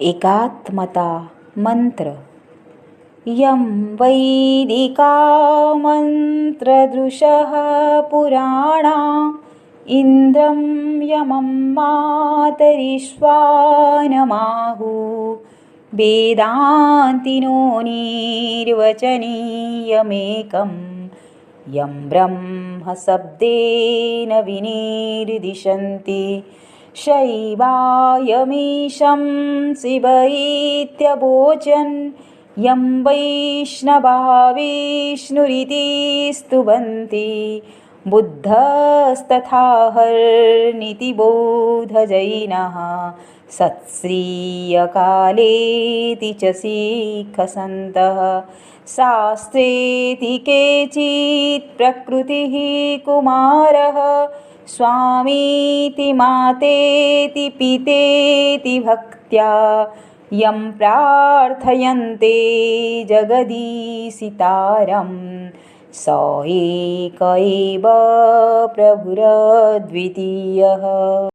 एकात्मता मंत्र। यं वैदिका मंत्रदृशः पुराणा इंद्रं यमं मातरिश्वानमाहु वेदान्तिनो निर्वचनीयमेकं यं ब्रह्मशब्देन विनिर्दिशन्ति शैवायमीशं शिव इत्यवोचन् यं वैष्णवा विष्णुरिति स्तुवन्ति बुद्धस्तथा हर्निति बौद्धजैनः सत्श्रीयकालेति च सिक्खसन्तः शास्त्रेति केचित् प्रकृतिः कुमारः स्वामीति मातेति पितेति भक्त्या यं प्रार्थयन्ते जगदीशितारं स एक एव प्रभुरद्वितीयः।